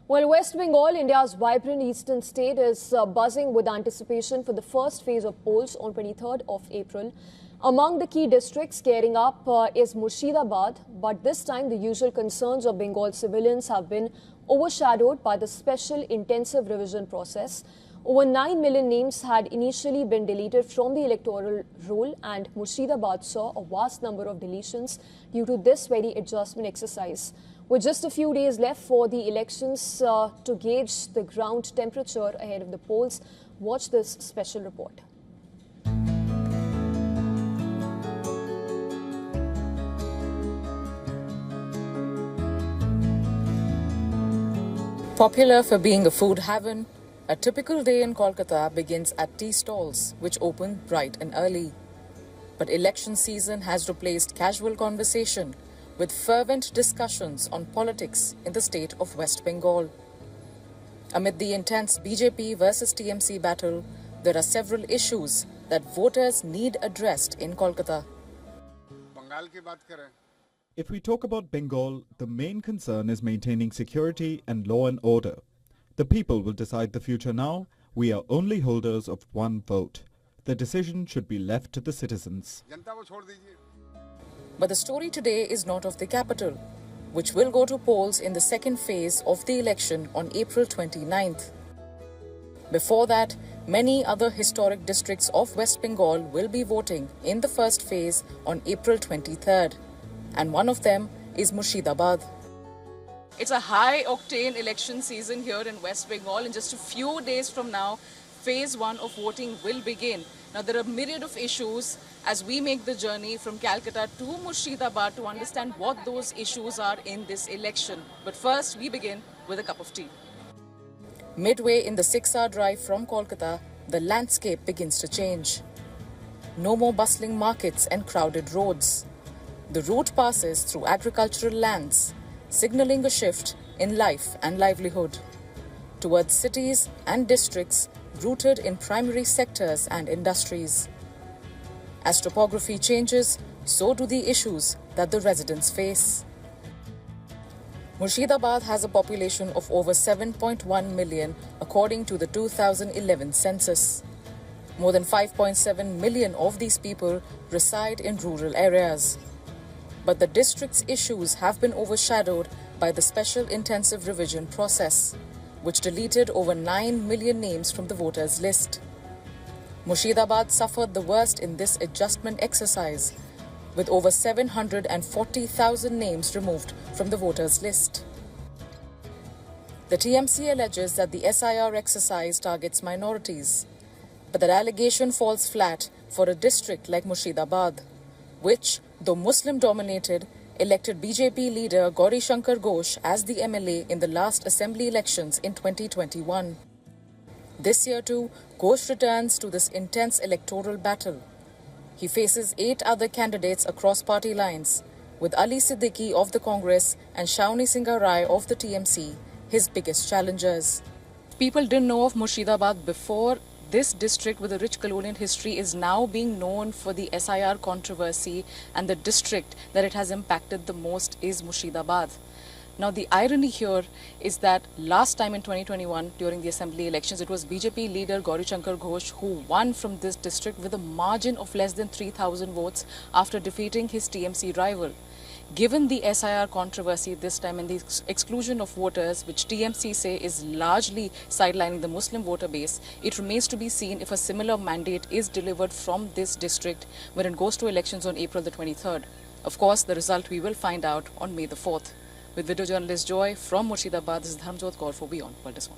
Well, West Bengal, India's vibrant eastern state, is buzzing with anticipation for the first phase of polls on 23rd of April. Among the key districts gearing up is Murshidabad, but this time the usual concerns of Bengal civilians have been overshadowed by the special intensive revision process. Over 9 million names had initially been deleted from the electoral roll, and Murshidabad saw a vast number of deletions due to this very adjustment exercise. With just a few days left for the elections to gauge the ground temperature ahead of the polls, watch this special report. Popular for being a food haven, a typical day in Kolkata begins at tea stalls, which open bright and early. But election season has replaced casual conversation with fervent discussions on politics in the state of West Bengal. Amid the intense BJP versus TMC battle, there are several issues that voters need addressed in Kolkata. If we talk about Bengal, the main concern is maintaining security and law and order. The people will decide the future now. We are only holders of one vote. The decision should be left to the citizens. But the story today is not of the capital, which will go to polls in the second phase of the election on April 29th. Before that, many other historic districts of West Bengal will be voting in the first phase on April 23rd. And one of them is Murshidabad. It's a high-octane election season here in West Bengal. In just a few days from now, phase 1 of voting will begin. Now, there are a myriad of issues as we make the journey from Calcutta to Murshidabad to understand what those issues are in this election. But first, we begin with a cup of tea. Midway in the 6-hour drive from Kolkata, the landscape begins to change. No more bustling markets and crowded roads. The route passes through agricultural lands, signaling a shift in life and livelihood towards cities and districts rooted in primary sectors and industries. As topography changes, so do the issues that the residents face. Murshidabad has a population of over 7.1 million according to the 2011 census. More than 5.7 million of these people reside in rural areas. But the district's issues have been overshadowed by the special intensive revision process, which deleted over 9 million names from the voters' list. Murshidabad suffered the worst in this adjustment exercise, with over 740,000 names removed from the voters' list. The TMC alleges that the SIR exercise targets minorities, but that allegation falls flat for a district like Murshidabad, which, though Muslim-dominated, elected BJP leader Gauri Shankar Ghosh as the MLA in the last assembly elections in 2021. This year too, Ghosh returns to this intense electoral battle. He faces 8 other candidates across party lines, with Ali Siddiqui of the Congress and Shawnee Singha Rai of the TMC his biggest challengers. People didn't know of Murshidabad before. This district with a rich colonial history is now being known for the SIR controversy, and the district that it has impacted the most is Murshidabad. Now, the irony here is that last time in 2021, during the assembly elections, it was BJP leader Gauri Shankar Ghosh who won from this district with a margin of less than 3,000 votes after defeating his TMC rival. Given the SIR controversy this time and the exclusion of voters, which TMC say is largely sidelining the Muslim voter base, it remains to be seen if a similar mandate is delivered from this district when it goes to elections on April the 23rd. Of course, the result we will find out on May the 4th. With video journalist Joy from Murshidabad, this is Dharmjot Kaur for WION World.